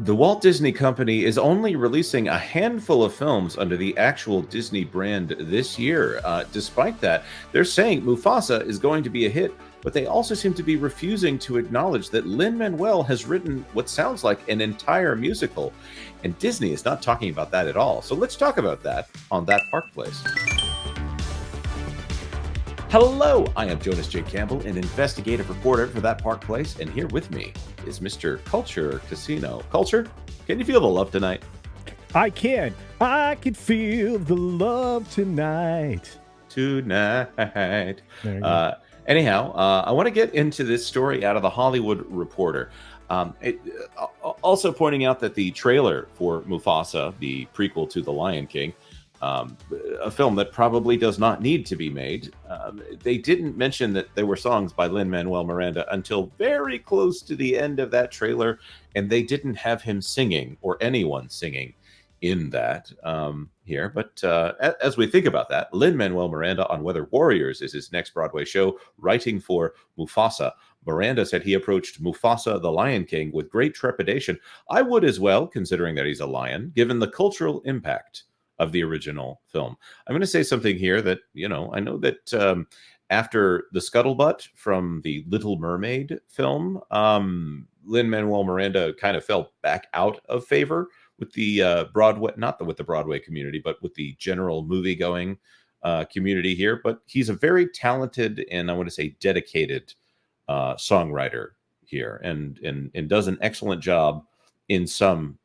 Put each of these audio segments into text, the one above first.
The Walt Disney Company is only releasing a handful of films under the actual Disney brand this year. Despite that, they're saying Mufasa is going to be a hit, but they also seem to be refusing to acknowledge that Lin-Manuel has written what sounds like an entire musical. And Disney is not talking about that at all. So let's talk about that on That Park Place. Hello, I am Jonas J. Campbell, an investigative reporter for That Park Place, and here with me is Mr. Culture Casino. Culture, can you feel the love tonight? I can. I can feel the love tonight. Tonight. There you go. Anyhow, I want to get into this story out of the Hollywood Reporter. Also pointing out that the trailer for Mufasa, the prequel to The Lion King, a film that probably does not need to be made. They didn't mention that there were songs by Lin-Manuel Miranda until very close to the end of that trailer, and they didn't have him singing or anyone singing in that here. But as we think about that, Lin-Manuel Miranda on Weather Warriors is his next Broadway show, writing for Mufasa. Miranda said he approached Mufasa the Lion King with great trepidation. I would as well, considering that he's a lion, given the cultural impact of the original film. I'm going to say something here that, I know that after the scuttlebutt from the Little Mermaid film, Lin-Manuel Miranda kind of fell back out of favor with the Broadway, not with the Broadway community, but with the general movie-going community here. But he's a very talented and I want to say dedicated songwriter here, and does an excellent job in some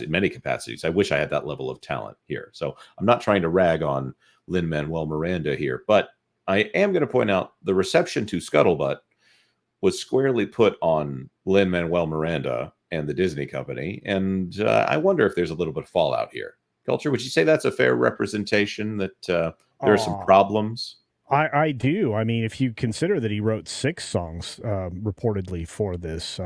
many capacities. I wish I had that level of talent here. So I'm not trying to rag on Lin-Manuel Miranda here, but I am going to point out the reception to Scuttlebutt was squarely put on Lin-Manuel Miranda and the Disney company. And I wonder if there's a little bit of fallout here. Culture, would you say that's a fair representation that there are some problems? I do. I mean, if you consider that he wrote 6 songs reportedly for this,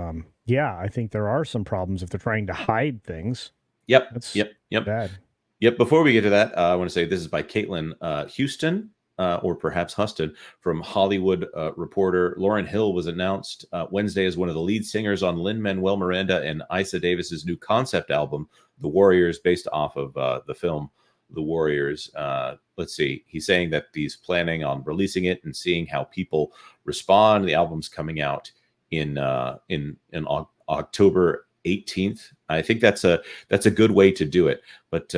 yeah, I think there are some problems if they're trying to hide things. Yep. That's Yep. bad. Yep. Before we get to that, I want to say this is by Caitlin Houston, or perhaps Huston, from Hollywood Reporter. Lauryn Hill was announced Wednesday as one of the lead singers on Lin-Manuel Miranda and Isa Davis's new concept album, The Warriors, based off of the film The Warriors. Let's see. He's saying that he's planning on releasing it and seeing how people respond. The album's coming out in October 18th. I think that's a good way to do it. But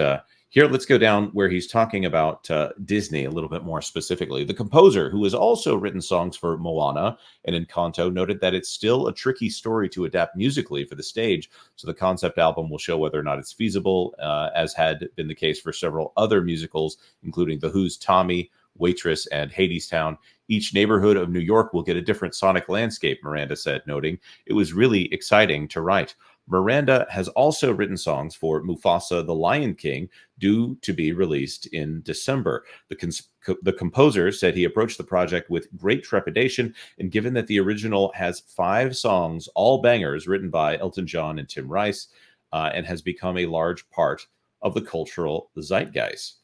here, let's go down where he's talking about Disney a little bit more specifically. The composer, who has also written songs for Moana and Encanto, noted that it's still a tricky story to adapt musically for the stage. So the concept album will show whether or not it's feasible, as had been the case for several other musicals, including The Who's Tommy, Waitress, and Hadestown. Each neighborhood of New York will get a different sonic landscape, Miranda said, noting it was really exciting to write. Miranda has also written songs for Mufasa the Lion King, due to be released in December. The composer said he approached the project with great trepidation, and given that the original has 5 songs, all bangers written by Elton John and Tim Rice, and has become a large part of the cultural zeitgeist.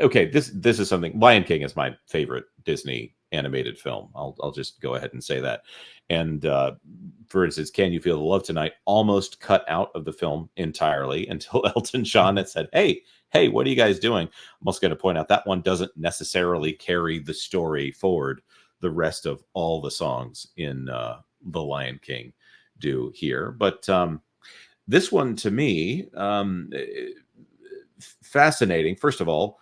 Okay, this is something. Lion King is my favorite Disney animated film. I'll just go ahead and say that. And for instance, "Can You Feel the Love Tonight" almost cut out of the film entirely until Elton John had said, "Hey, what are you guys doing?" I'm also going to point out that one doesn't necessarily carry the story forward. The rest of all the songs in The Lion King do here, but this one to me, fascinating. First of all,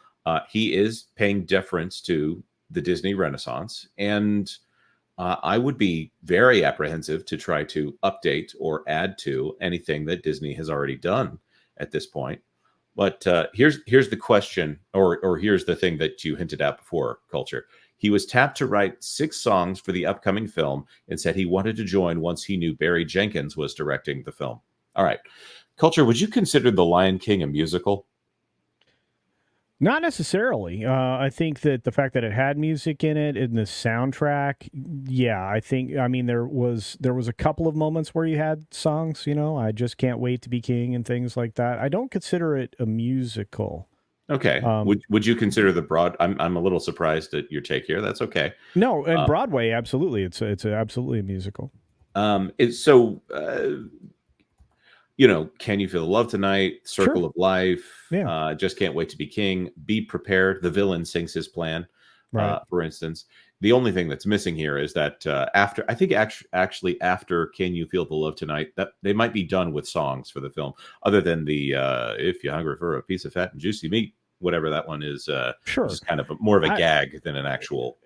he is paying deference to the Disney Renaissance, and I would be very apprehensive to try to update or add to anything that Disney has already done at this point. But here's the question, or here's the thing that you hinted at before, Culture. He was tapped to write 6 songs for the upcoming film and said he wanted to join once he knew Barry Jenkins was directing the film. All right. Culture, would you consider The Lion King a musical? Not necessarily. I think that the fact that it had music in it in the soundtrack, yeah, I think. I mean, there was a couple of moments where you had songs. I just can't wait to be king and things like that. I don't consider it a musical. Okay. Um, Would you consider the broad? I'm a little surprised at your take here. That's okay. no, and Uh, Broadway, absolutely, it's absolutely a musical. It's so you know, Can You Feel the Love Tonight, Sure. Circle of Life, Yeah. Just Can't Wait to Be King, Be Prepared. The villain sings his plan, Right. for instance. The only thing that's missing here is that after, I think actually after Can You Feel the Love Tonight, that they might be done with songs for the film, other than the If You're Hungry for a Piece of Fat and Juicy Meat, whatever that one is, which Sure. is kind of more of a I gag than an actual.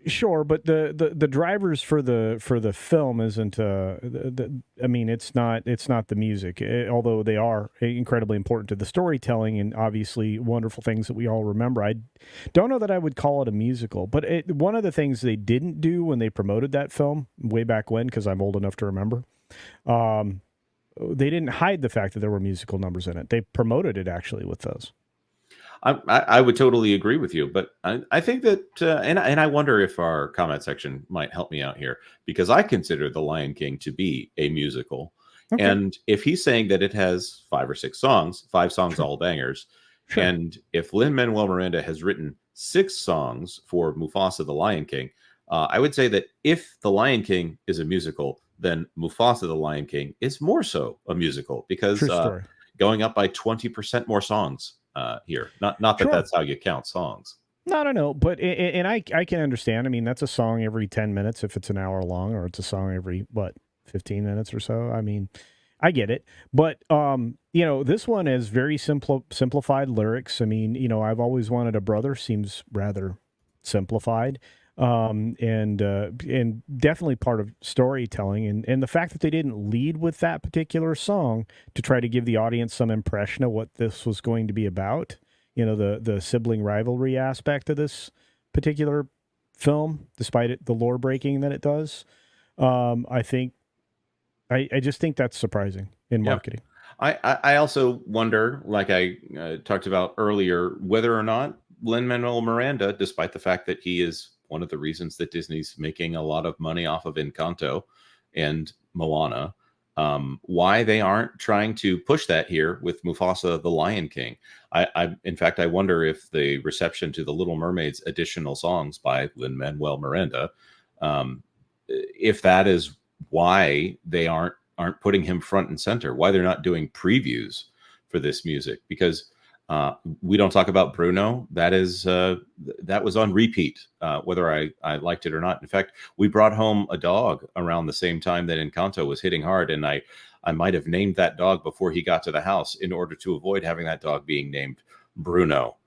Sure, but the drivers for the film isn't I mean it's not the music, although they are incredibly important to the storytelling and obviously wonderful things that we all remember. I don't know that I would call it a musical, but one of the things they didn't do when they promoted that film way back when, because I'm old enough to remember, um, they didn't hide the fact that there were musical numbers in it. They promoted it actually with those. I would totally agree with you, but I think that, and I wonder if our comment section might help me out here, because I consider The Lion King to be a musical, Okay, and if he's saying that it has 5 or 6 songs, 5 songs sure, all bangers, sure, and if Lin-Manuel Miranda has written 6 songs for Mufasa the Lion King, I would say that if The Lion King is a musical, then Mufasa the Lion King is more so a musical, because true story. going up by 20% more songs here. Not that Sure. that's how you count songs. No, no, no. But and I can understand. I mean, that's a song every 10 minutes if it's an hour long, or it's a song every what 15 minutes or so. I mean, I get it. But this one has very simplified lyrics. I mean, I've always wanted a brother seems rather simplified. And definitely part of storytelling, and the fact that they didn't lead with that particular song to try to give the audience some impression of what this was going to be about, the sibling rivalry aspect of this particular film, despite the lore breaking that it does. I think I just think that's surprising in Yeah. marketing. I also wonder, like I talked about earlier, whether or not Lin-Manuel Miranda, despite the fact that he is one of the reasons that Disney's making a lot of money off of Encanto and Moana, why they aren't trying to push that here with Mufasa the Lion King. In fact, I wonder if the reception to the Little Mermaid's additional songs by Lin-Manuel Miranda, um, if that is why they aren't putting him front and center, why they're not doing previews for this music, because we don't talk about Bruno. That was on repeat, whether I liked it or not. In fact, we brought home a dog around the same time that Encanto was hitting hard, and I might have named that dog before he got to the house in order to avoid having that dog being named Bruno,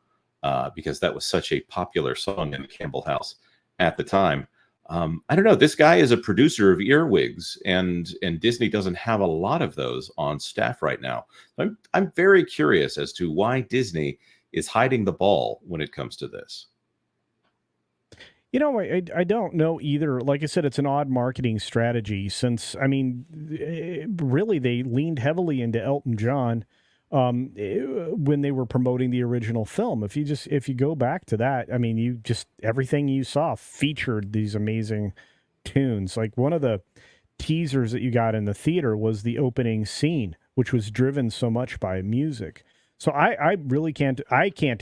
because that was such a popular song in the Campbell house at the time. I don't know. This guy is a producer of earwigs, and Disney doesn't have a lot of those on staff right now. I'm very curious as to why Disney is hiding the ball when it comes to this. I don't know either. Like I said, it's an odd marketing strategy since, I mean, really, they leaned heavily into Elton John when they were promoting the original film. If you go back to that, I mean, everything you saw featured these amazing tunes. Like one of the teasers that you got in the theater was the opening scene, which was driven so much by music. So I really can't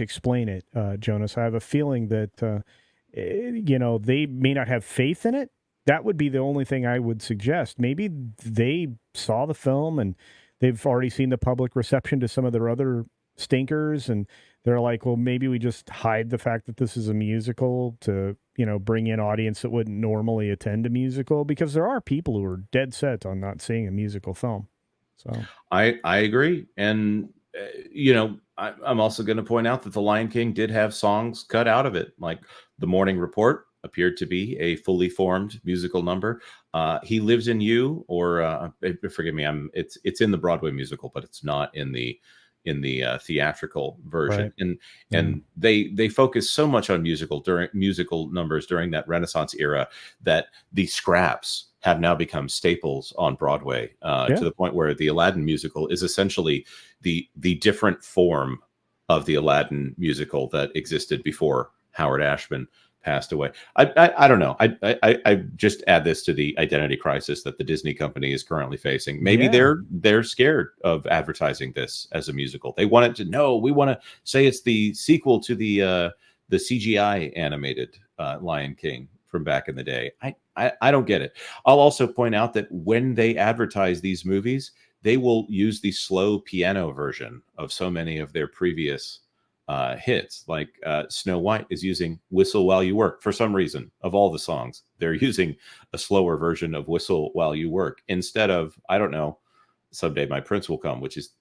explain it, Jonas. I have a feeling that they may not have faith in it. That would be the only thing I would suggest. Maybe they saw the film and they've already seen the public reception to some of their other stinkers, and they're like, well, maybe we just hide the fact that this is a musical to, bring in audience that wouldn't normally attend a musical, because there are people who are dead set on not seeing a musical film. So I agree, and I'm also going to point out that The Lion King did have songs cut out of it, like The Morning Report appeared to be a fully formed musical number. He Lives in You, or forgive me, it's in the Broadway musical, but it's not in the theatrical version. right. And they focus so much on musical numbers during that Renaissance era that the scraps have now become staples on Broadway, Yeah. to the point where the Aladdin musical is essentially the different form of the Aladdin musical that existed before Howard Ashman passed away. I don't know. I just add this to the identity crisis that the Disney company is currently facing. Maybe Yeah. they're scared of advertising this as a musical. They want it to know. We want to say it's the sequel to the CGI animated Lion King from back in the day. I don't get it. I'll also point out that when they advertise these movies, they will use the slow piano version of so many of their previous hits. Like Snow White is using Whistle While You Work for some reason. Of all the songs, they're using a slower version of Whistle While You Work instead of, I don't know, Someday My Prince Will Come, which is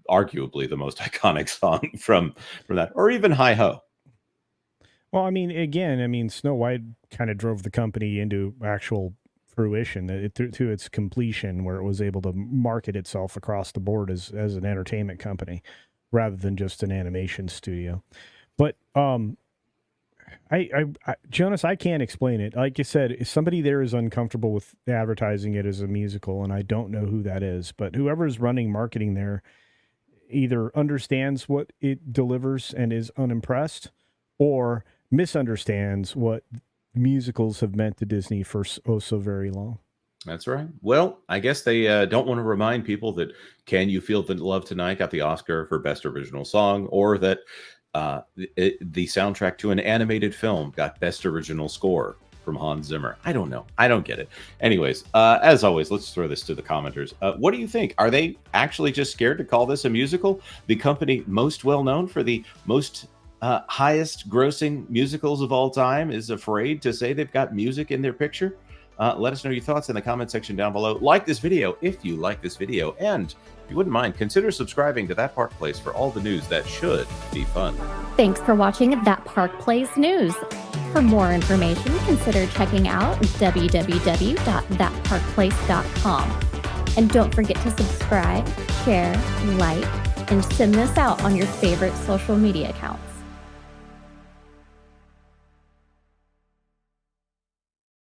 arguably the most iconic song from that, or even Hi Ho. Well, I mean, again, I mean, Snow White kind of drove the company into actual fruition to its completion, where it was able to market itself across the board as an entertainment company rather than just an animation studio. But I Jonas, I can't explain it. Like you said, if somebody there is uncomfortable with advertising it as a musical, and I don't know who that is, but whoever's running marketing there either understands what it delivers and is unimpressed, or misunderstands what musicals have meant to Disney for so very long. That's right. Well, I guess they don't want to remind people that Can You Feel the Love Tonight got the Oscar for Best Original Song, or that the soundtrack to an animated film got Best Original Score from Hans Zimmer. I don't know. I don't get it. Anyways, as always, let's throw this to the commenters. What do you think? Are they actually just scared to call this a musical? The company most well known for the most highest grossing musicals of all time is afraid to say they've got music in their picture? Let us know your thoughts in the comment section down below. Like this video if you like this video, and if you wouldn't mind, consider subscribing to That Park Place for all the news that should be fun. Thanks for watching That Park Place News. For more information, consider checking out www.thatparkplace.com. And don't forget to subscribe, share, like, and send this out on your favorite social media account.